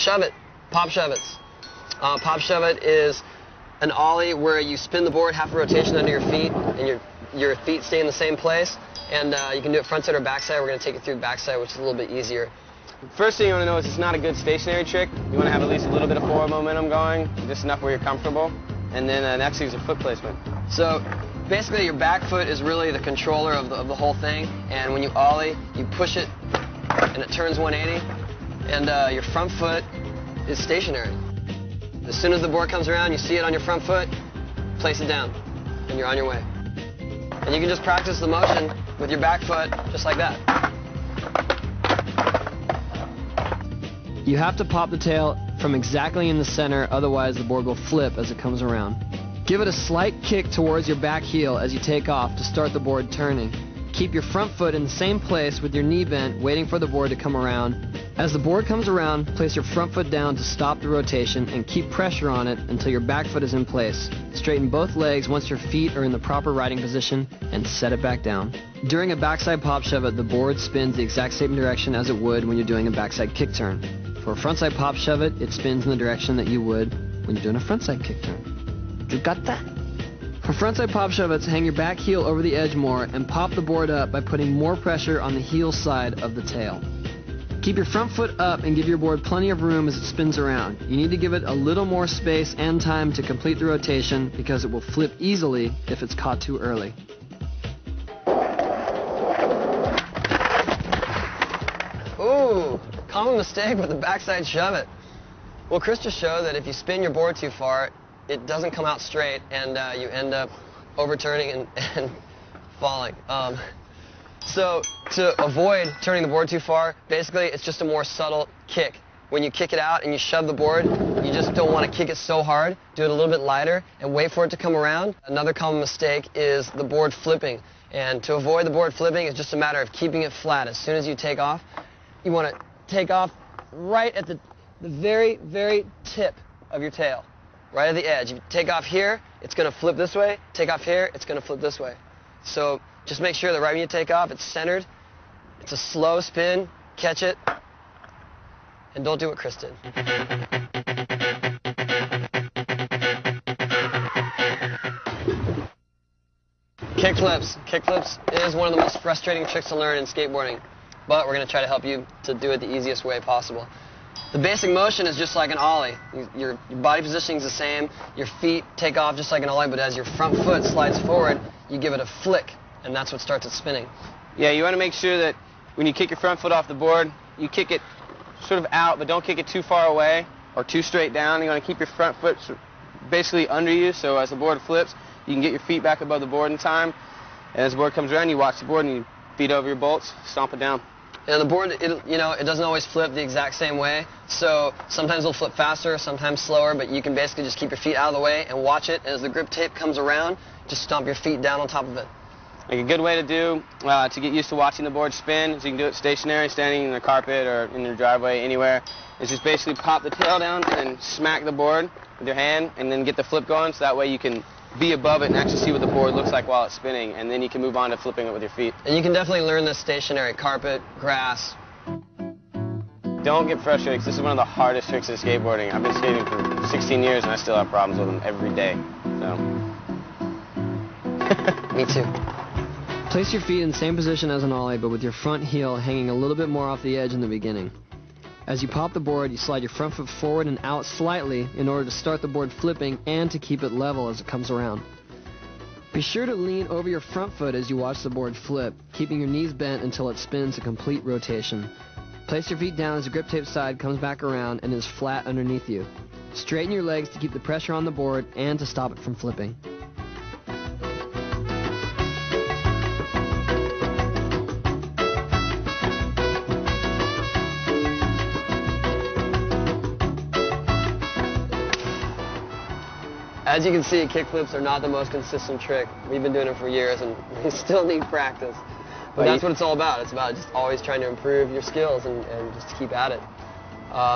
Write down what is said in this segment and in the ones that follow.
Shove it. Pop shove it. Pop shove it is an ollie where you spin the board half a rotation under your feet, and your feet stay in the same place. And you can do it front side or back side. We're going to take it through back side, which is a little bit easier. First thing you want to know is it's not a good stationary trick. You want to have at least a little bit of forward momentum going, just enough where you're comfortable. And then next thing is your foot placement. So basically your back foot is really the controller of the whole thing. And when you ollie, you push it and it turns 180. And your front foot is stationary. As soon as the board comes around, you see it on your front foot, place it down, and you're on your way. And you can just practice the motion with your back foot, just like that. You have to pop the tail from exactly in the center, otherwise the board will flip as it comes around. Give it a slight kick towards your back heel as you take off to start the board turning. Keep your front foot in the same place with your knee bent, waiting for the board to come around. As the board comes around, place your front foot down to stop the rotation and keep pressure on it until your back foot is in place. Straighten both legs once your feet are in the proper riding position and set it back down. During a backside pop shove it, the board spins the exact same direction as it would when you're doing a backside kick turn. For a frontside pop shove it, it spins in the direction that you would when you're doing a frontside kick turn. You got that? For frontside pop shove it's hang your back heel over the edge more and pop the board up by putting more pressure on the heel side of the tail. Keep your front foot up and give your board plenty of room as it spins around. You need to give it a little more space and time to complete the rotation because it will flip easily if it's caught too early. Ooh, common mistake with the backside shove it. Well, Chris just showed that if you spin your board too far, it doesn't come out straight and you end up overturning and falling. So to avoid turning the board too far, basically it's just a more subtle kick. When you kick it out and you shove the board, you just don't want to kick it so hard. Do it a little bit lighter and wait for it to come around. Another common mistake is the board flipping. And to avoid the board flipping, it's just a matter of keeping it flat. As soon as you take off, you want to take off right at the very, very tip of your tail, right at the edge. If you take off here, it's going to flip this way. Take off here, it's going to flip this way. So just make sure that right when you take off, it's centered. It's a slow spin. Catch it. And don't do what Chris did. Kickflips. Kickflips is one of the most frustrating tricks to learn in skateboarding. But we're going to try to help you to do it the easiest way possible. The basic motion is just like an ollie. Your body positioning is the same. Your feet take off just like an ollie, but as your front foot slides forward, you give it a flick. And that's what starts it spinning. Yeah, you want to make sure that when you kick your front foot off the board, you kick it sort of out, but don't kick it too far away or too straight down. You want to keep your front foot basically under you, so as the board flips, you can get your feet back above the board in time. And as the board comes around, you watch the board and you feet over your bolts, stomp it down. And the board, it doesn't always flip the exact same way. So sometimes it'll flip faster, sometimes slower, but you can basically just keep your feet out of the way and watch it. And as the grip tape comes around, just stomp your feet down on top of it. Like a good way to do, to get used to watching the board spin, is you can do it stationary, standing in the carpet or in your driveway, anywhere, is just basically pop the tail down and then smack the board with your hand and then get the flip going, so that way you can be above it and actually see what the board looks like while it's spinning, and then you can move on to flipping it with your feet. And you can definitely learn this stationary, carpet, grass. Don't get frustrated, because this is one of the hardest tricks in skateboarding. I've been skating for 16 years and I still have problems with them every day, so. Me too. Place your feet in the same position as an ollie, but with your front heel hanging a little bit more off the edge in the beginning. As you pop the board, you slide your front foot forward and out slightly in order to start the board flipping and to keep it level as it comes around. Be sure to lean over your front foot as you watch the board flip, keeping your knees bent until it spins a complete rotation. Place your feet down as the grip tape side comes back around and is flat underneath you. Straighten your legs to keep the pressure on the board and to stop it from flipping. As you can see, kickflips are not the most consistent trick. We've been doing it for years and we still need practice. But that's what it's all about. It's about just always trying to improve your skills and just to keep at it.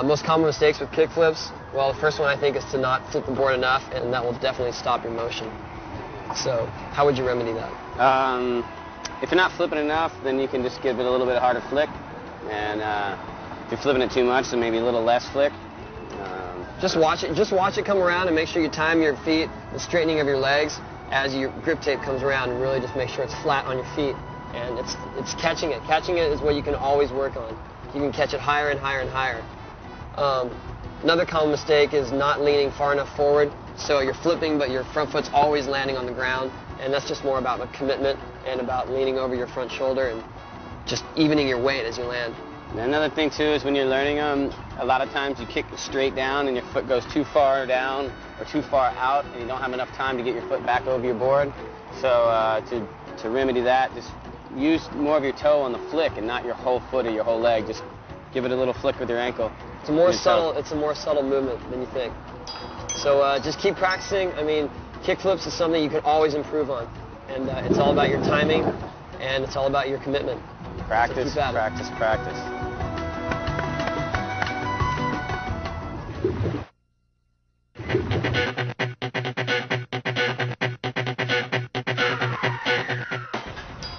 Most common mistakes with kickflips, well, the first one I think is to not flip the board enough, and that will definitely stop your motion. So how would you remedy that? If you're not flipping enough, then you can just give it a little bit harder flick. And if you're flipping it too much, then maybe a little less flick. Just watch it come around, and make sure you time your feet, the straightening of your legs as your grip tape comes around, and really just make sure it's flat on your feet. And it's catching it. Catching it is what you can always work on. You can catch it higher and higher and higher. Another common mistake is not leaning far enough forward. So you're flipping, but your front foot's always landing on the ground, and that's just more about a commitment and about leaning over your front shoulder and just evening your weight as you land. And another thing too is when you're learning them, a lot of times you kick straight down and your foot goes too far down or too far out, and you don't have enough time to get your foot back over your board. So to remedy that, just use more of your toe on the flick and not your whole foot or your whole leg. Just give it a little flick with your ankle. It's a more subtle movement than you think. So just keep practicing. I mean, kickflips is something you can always improve on. And it's all about your timing, and it's all about your commitment. Practice, so practice, practice.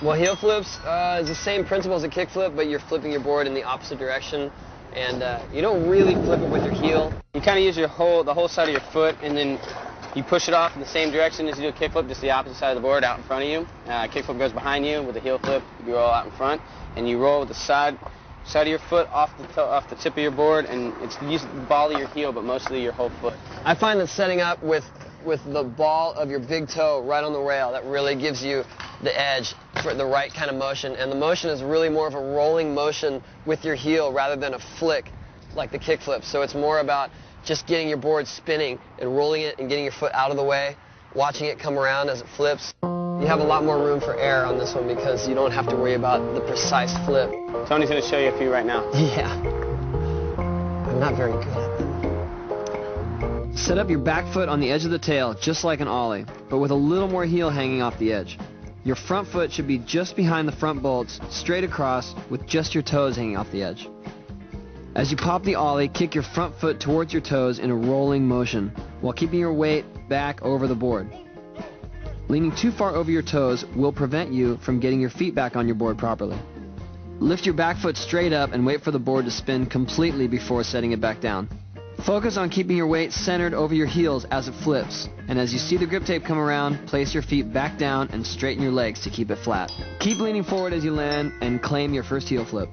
Well, heel flips is the same principle as a kickflip, but you're flipping your board in the opposite direction. And you don't really flip it with your heel. You kind of use the whole side of your foot, and then you push it off in the same direction as you do a kickflip, just the opposite side of the board out in front of you. Kickflip goes behind you. With a heel flip, you roll out in front, and you roll with the side of your foot off the tip of your board, and it's use the ball of your heel, but mostly your whole foot. I find that setting up with the ball of your big toe right on the rail, that really gives you the edge for the right kind of motion. And the motion is really more of a rolling motion with your heel rather than a flick like the kickflip. So it's more about just getting your board spinning and rolling it and getting your foot out of the way, watching it come around as it flips. You have a lot more room for error on this one because you don't have to worry about the precise flip. Tony's going to show you a few right now. Yeah. I'm not very good at them. Set up your back foot on the edge of the tail just like an ollie, but with a little more heel hanging off the edge. Your front foot should be just behind the front bolts, straight across, with just your toes hanging off the edge. As you pop the ollie, kick your front foot towards your toes in a rolling motion, while keeping your weight back over the board. Leaning too far over your toes will prevent you from getting your feet back on your board properly. Lift your back foot straight up and wait for the board to spin completely before setting it back down. Focus on keeping your weight centered over your heels as it flips, and as you see the grip tape come around, place your feet back down and straighten your legs to keep it flat. Keep leaning forward as you land and claim your first heel flip.